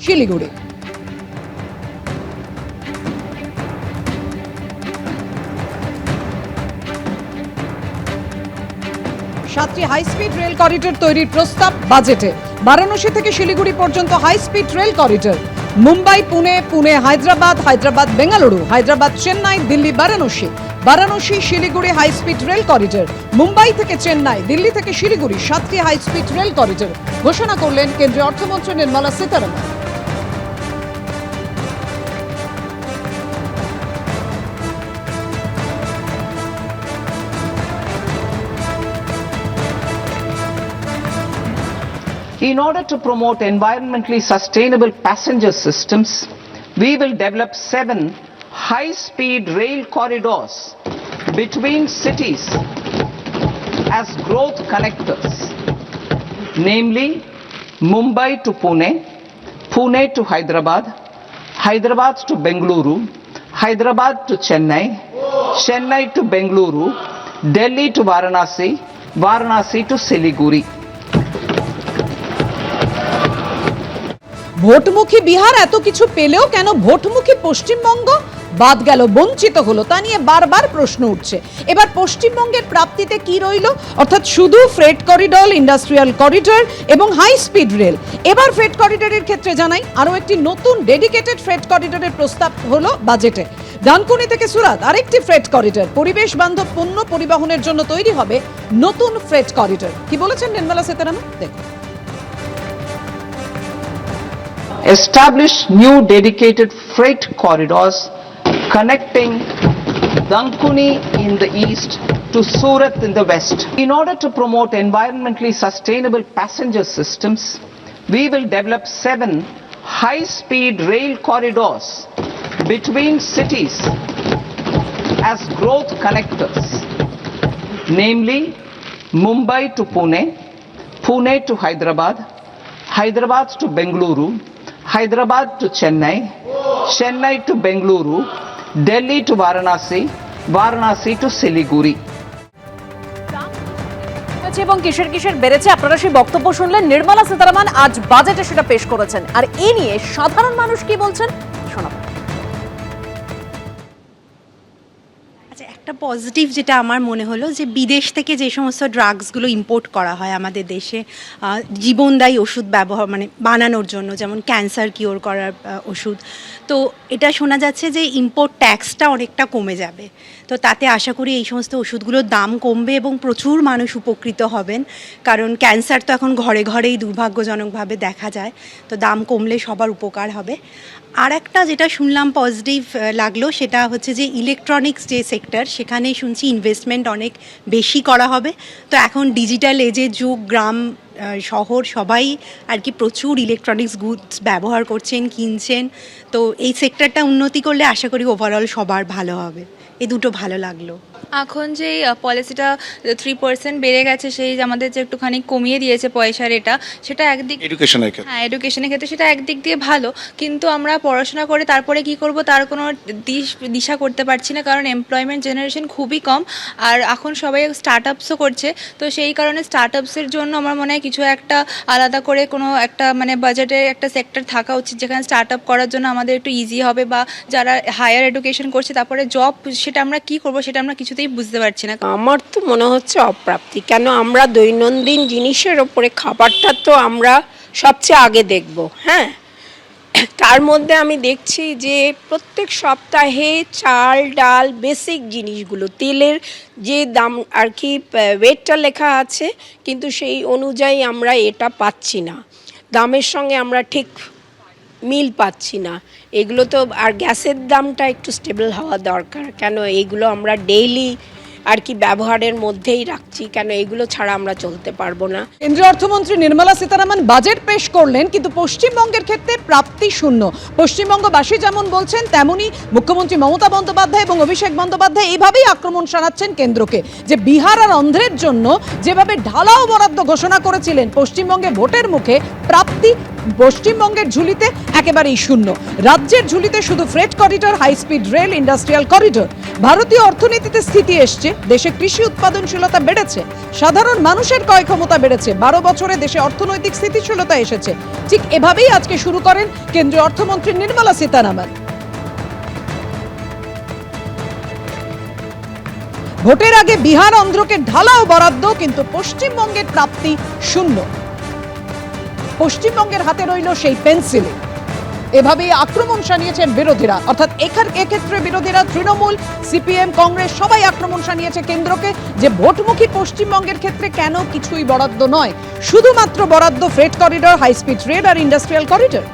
শিলিগুড়ি। সাতটি high speed rail corridor তৈরির প্রস্তাব বাজেটে। বারাণসী থেকে শিলিগুড়ি পর্যন্ত high speed rail corridor. Mumbai Pune, Pune Hyderabad, Hyderabad Bengaluru, Hyderabad Chennai, Delhi Varanasi, Varanasi Siliguri high speed rail corridor. Mumbai থেকে চেন্নাই, দিল্লি থেকে শিলিগুড়ি সাতটি হাই স্পিড রেল করিডর ঘোষণা করলেন কেন্দ্রীয় অর্থমন্ত্রী Nirmala Sitharaman. In order to promote environmentally sustainable passenger systems, we will develop 7 high-speed rail corridors between cities as growth connectors, namely Mumbai to Pune, Pune to Hyderabad, Hyderabad to Bengaluru, Hyderabad to Chennai, Chennai to Bengaluru, Delhi to Varanasi, Varanasi to Siliguri. ভোটমুখী Bihar এত কিছু পেলেও কেন ভোটমুখী পশ্চিমবঙ্গ বাদ গেল, বঞ্চিত হলো, তা নিয়ে বারবার প্রশ্ন উঠছে। এবার পশ্চিমবঙ্গের প্রাপ্তিতে কি রইল? অর্থাৎ শুধু ফ্রেট করিডর, ইন্ডাস্ট্রিয়াল করিডর এবং হাই স্পিড রেল। এবার ফ্রেট করিডরের ক্ষেত্রে জানাই আরও একটি নতুন ডেডিকেটেড ফ্রেট করিডরের প্রস্তাব হলো বাজেটে। ডানকুনি থেকে সুরাত আরেকটি ফ্রেট করিডর। পরিবেশ বান্ধব পণ্য পরিবহনের জন্য তৈরি হবে নতুন ফ্রেট করিডর। কি বলেছেন নির্মলা সীতারামন, দেখুন। Establish new dedicated freight corridors connecting Dankuni in the east to Surat in the west. In order to promote environmentally sustainable passenger systems, we will develop 7 high-speed rail corridors between cities as growth connectors, namely Mumbai to Pune, Pune to Hyderabad, Hyderabad to Bengaluru, Hyderabad to Chennai, Chennai to Bengaluru, Delhi to Varanasi, Varanasi to Siliguri. এবং কিসের কিসের বেড়েছে আপনারা সেই বক্তব্য শুনলেন। নির্মলা সীতারামন আজ বাজেটে সেটা পেশ করেছেন, আর এ নিয়ে সাধারণ মানুষ কি বলছেন শোনাবো। একটা পজিটিভ যেটা আমার মনে হলো যে বিদেশ থেকে যে সমস্ত ড্রাগসগুলো ইম্পোর্ট করা হয় আমাদের দেশে জীবনদায়ী ওষুধ ব্যবহার মানে বানানোর জন্য, যেমন ক্যান্সার কিওর করার ওষুধ, তো এটা শোনা যাচ্ছে যে ইম্পোর্ট ট্যাক্সটা অনেকটা কমে যাবে। তো তাতে আশা করি এই সমস্ত ওষুধগুলোর দাম কমবে এবং প্রচুর মানুষ উপকৃত হবেন, কারণ ক্যান্সার তো এখন ঘরে ঘরেই দুর্ভাগ্যজনকভাবে দেখা যায়। তো দাম কমলে সবার উপকার হবে। আর একটা যেটা শুনলাম পজিটিভ লাগলো সেটা হচ্ছে যে ইলেকট্রনিক্স যে সেক্টর, সেখানে শুনছি ইনভেস্টমেন্ট অনেক বেশি করা হবে। তো এখন ডিজিটাল এজের যুগ, গ্রাম শহর সবাই আর কি প্রচুর ইলেকট্রনিক্স গুডস ব্যবহার করছেন, কিনছেন। তো এই সেক্টরটা উন্নতি করলে আশা করি ওভারঅল সবার ভালো হবে। এই দুটো ভালো লাগলো। এখন যে পলিসিটা 3% বেড়ে গেছে, সেই আমাদের যে একটুখানি কমিয়ে দিয়েছে পয়সার, সেটা একদিক এডুকেশনের ক্ষেত্রে, হ্যাঁ এডুকেশনের ক্ষেত্রে সেটা একদিক দিয়ে ভালো, কিন্তু আমরা পড়াশোনা করে তারপরে কি করব তার কোনো দিশা করতে পারছি না, কারণ এমপ্লয়মেন্ট জেনারেশন খুবই কম। আর এখন সবাই স্টার্ট আপসও করছে, তো সেই কারণে স্টার্ট আপসের জন্য আমার মনে হয় কিছু একটা আলাদা করে কোনো একটা মানে বাজেটে একটা সেক্টর থাকা উচিত, যেখানে স্টার্ট আপ করার জন্য আমাদের একটু ইজি হবে, বা যারা হায়ার এডুকেশন করছে তারপরে জব, সেটা আমরা কি করব সেটা আমরা কিছুতেই বুঝতে পারছি না। আমার তো মনে হচ্ছে অপ্রাপ্তি। কেন আমরা দৈনন্দিন জিনিসের ওপরে খাবারটা তো আমরা সবচেয়ে আগে দেখব, হ্যাঁ, তার মধ্যে আমি দেখছি যে প্রত্যেক সপ্তাহে চাল ডাল বেসিক জিনিসগুলো, তেলের যে দাম আর কি ওয়েটটা লেখা আছে, কিন্তু সেই অনুযায়ী আমরা এটা পাচ্ছি না, দামের সঙ্গে আমরা ঠিক মিল পাচ্ছি না। এগুলো তো, আর গ্যাসের দামটা একটু স্টেবল হওয়া দরকার। কেন এইগুলো আমরা ডেইলি আর কি ব্যবহারের মধ্যেই রাখছি, কেন এগুলো ছাড়া আমরা চলতে পারবো না। কেন্দ্রীয় অর্থমন্ত্রী নির্মলা সীতারামন বাজেট পেশ করলেন, কিন্তু পশ্চিমবঙ্গের ক্ষেত্রে প্রাপ্তি শূন্য। পশ্চিমবঙ্গবাসী যেমন বলছেন, তেমনি মুখ্যমন্ত্রী মমতা বন্দ্যোপাধ্যায় এবং অভিষেক বন্দ্যোপাধ্যায় এইভাবেই আক্রমণ শানাচ্ছেন কেন্দ্রকে, যে বিহার আর অন্ধ্রের জন্য যেভাবে ঢালাও বরাদ্দ ঘোষণা করেছিলেন, পশ্চিমবঙ্গে ভোটের মুখে প্রাপ্তি পশ্চিমবঙ্গের ঝুলিতে একেবারেই শূন্য। রাজ্যের ঝুলিতে শুধু freight corridor, high speed rail, industrial corridor. ভারতীয় অর্থনীতিতে স্থিতি এসছে, দেশে কৃষি উৎপাদনশীলতা বেড়েছে, সাধারণ মানুষের ক্রয় ক্ষমতা বেড়েছে, 12 বছরে দেশে অর্থনৈতিক স্থিতিশীলতা এসেছে। ঠিক এভাবেই আজকে শুরু করেন কেন্দ্রীয় অর্থমন্ত্রী নির্মলা সীতারামন। ভোটের আগে বিহার, অন্ধ্রকে ঢালাও বরাদ্দ, কিন্তু পশ্চিমবঙ্গের প্রাপ্তি শূন্য। পশ্চিমবঙ্গের হাতে রইল সেই পেন্সিলে। এভাবেই আক্রমণ শানিয়েছেন বিরোধীরা, অর্থাৎ এক্ষেত্রে বিরোধীরা তৃণমূল, সিপিএম, কংগ্রেস সবাই আক্রমণ শানিয়েছে কেন্দ্রকে যে ভোটমুখী পশ্চিমবঙ্গের ক্ষেত্রে কেন কিছুই বরাদ্দ নয়, শুধুমাত্র বরাদ্দ freight corridor, high speed rail আর ইন্ডাস্ট্রিয়াল করিডর।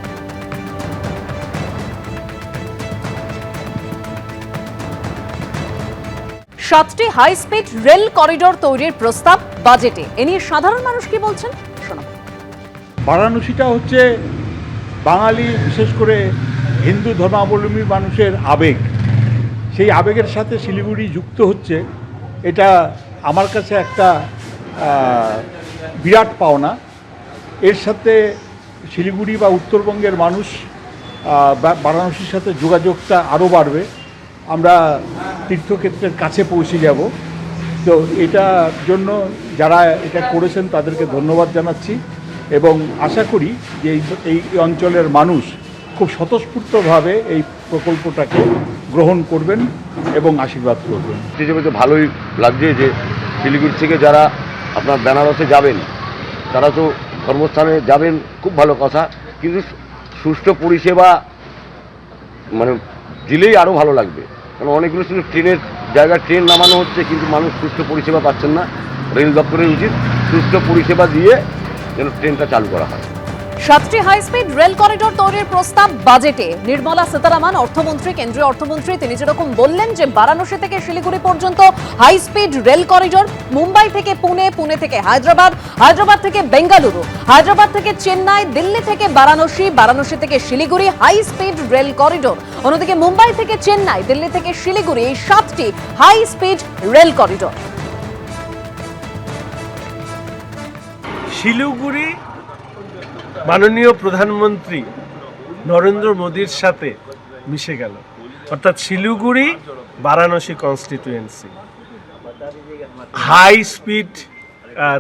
7টি হাই স্পিড রেল করিডোর তৈরির প্রস্তাব বাজেটে। এ নিয়ে সাধারণ মানুষ কি বলছেন শোনাব। বারাণসীটা হচ্ছে বাঙালি, বিশেষ করে হিন্দু ধর্মাবলম্বী মানুষের আবেগ। সেই আবেগের সাথে শিলিগুড়ি যুক্ত হচ্ছে, এটা আমার কাছে একটা বিরাট পাওনা। এর সাথে শিলিগুড়ি বা উত্তরবঙ্গের মানুষ বারাণসীর সাথে যোগাযোগটা আরও বাড়বে, আমরা তীর্থক্ষেত্রের কাছে পৌঁছে যাব। তো এটার জন্য যারা এটা করেছেন তাদেরকে ধন্যবাদ জানাচ্ছি এবং আশা করি যে এই অঞ্চলের মানুষ খুব স্বতঃস্ফূর্তভাবে এই প্রকল্পটাকে গ্রহণ করবেন এবং আশীর্বাদ করবেন। হিসেবে তো ভালোই লাগছে যে শিলিগুড়ি থেকে যারা আপনার বেনারসে যাবেন তারা তো কর্মস্থানে যাবেন, খুব ভালো কথা, কিন্তু সুষ্ঠু পরিষেবা মানে দিলেই আরও ভালো লাগবে। কারণ অনেকগুলো শুধু ট্রেনের জায়গায় ট্রেন নামানো হচ্ছে, কিন্তু মানুষ সুষ্ঠু পরিষেবা পাচ্ছেন না। রেল দপ্তরের উচিত সুষ্ঠু পরিষেবা দিয়ে যেন ট্রেনটা চালু করা হয়। 7টি হাই স্পিড রেল করিডোর তৈরির প্রস্তাব বাজেটে। নির্মলা সীতারামন অর্থমন্ত্রী, কেন্দ্রীয় অর্থমন্ত্রী, তিনি যেরকম বললেন যে বারাণসী থেকে শিলিগুড়ি পর্যন্ত high speed rail corridor, Mumbai থেকে পুনে, পুনে থেকে হায়দ্রাবাদ, হায়দ্রাবাদ থেকে বেঙ্গালুরু, হায়দ্রাবাদ থেকে চেন্নাই, দিল্লি থেকে বারাণসী, বারাণসী থেকে Siliguri, high speed rail corridor. অন্যদিকে মুম্বাই থেকে চেন্নাই, দিল্লি থেকে শিলিগুড়ি, এই 7টি high speed rail corridor. Siliguri মাননীয় প্রধানমন্ত্রী নরেন্দ্র মোদীর সাথে মিশে গেল, অর্থাৎ Siliguri Varanasi constituency high speed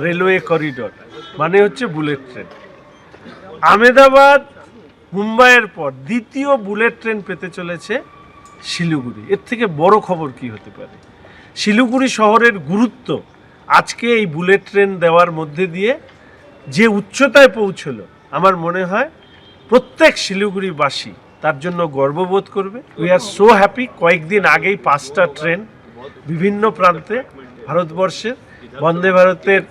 railway corridor মানে হচ্ছে বুলেট ট্রেন। আহমেদাবাদ মুম্বাইয়ের পর দ্বিতীয় বুলেট ট্রেন পেতে চলেছে শিলিগুড়ি। এর থেকে বড় খবর কি হতে পারে? শিলিগুড়ি শহরের গুরুত্ব আজকে এই বুলেট ট্রেন দেওয়ার মধ্যে দিয়ে যে উচ্চতায় পৌঁছলো, আমার মনে হয় প্রত্যেক শিলিগুড়িবাসী তার জন্য গর্ববোধ করবে। We are so happy. কয়েকদিন আগেই 5টা ট্রেন বিভিন্ন প্রান্তে ভারতবর্ষের, বন্দে ভারতের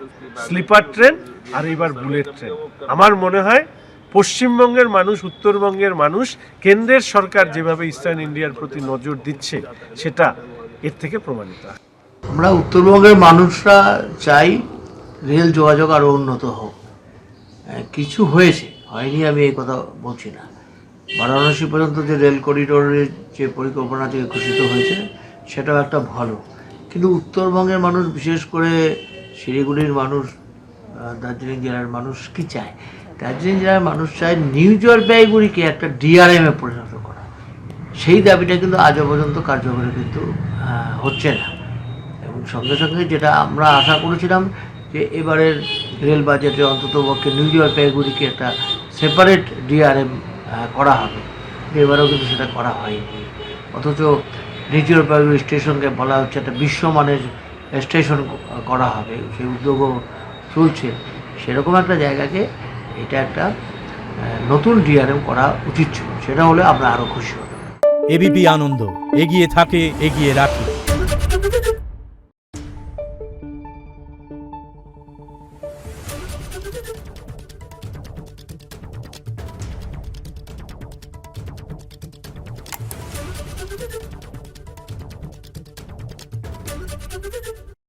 স্লিপার ট্রেন আর এবার বুলেট ট্রেন। আমার মনে হয় পশ্চিমবঙ্গের মানুষ, উত্তরবঙ্গের মানুষ, কেন্দ্রের সরকার যেভাবে ইস্টার্ন ইন্ডিয়ার প্রতি নজর দিচ্ছে সেটা এর থেকে প্রমাণিত। আমরা উত্তরবঙ্গের মানুষরা চাই রেল যোগাযোগ আরও উন্নত হোক। কিছু হয়েছে, হয়নি আমি এই কথা বলছি না। বারাণসী পর্যন্ত যে রেল করিডোরের যে পরিকল্পনা থেকে ঘোষিত হয়েছে সেটাও একটা ভালো, কিন্তু উত্তরবঙ্গের মানুষ, বিশেষ করে শিলিগুড়ির মানুষ, দার্জিলিং জেলার মানুষ কি চায়? দার্জিলিং জেলার মানুষ চায় নিউ জলপাইগুড়িকে একটা ডিআরএমে পরিণত করা। সেই দাবিটা কিন্তু আজও পর্যন্ত কার্যকরী কিন্তু হচ্ছে না। এবং সঙ্গে সঙ্গে যেটা আমরা আশা করেছিলাম যে এবারের রেল বাজেটে অন্ততপক্ষে নিউ জলপাইগুড়িকে একটা সেপারেট ডিআরএম করা হবে, এবারেও কিন্তু সেটা করা হয়নি। অথচ নিউ জলপাইগুড়ি স্টেশনকে বলা হচ্ছে একটা বিশ্বমানের স্টেশন করা হবে, সেই উদ্যোগও চলছে। সেরকম একটা জায়গাকে এটা একটা নতুন ডিআরএম করা উচিত ছিল, সেটা হলে আমরা আরও খুশি হতাম। এবিপি আনন্দ, এগিয়ে থাকে, এগিয়ে রাখে।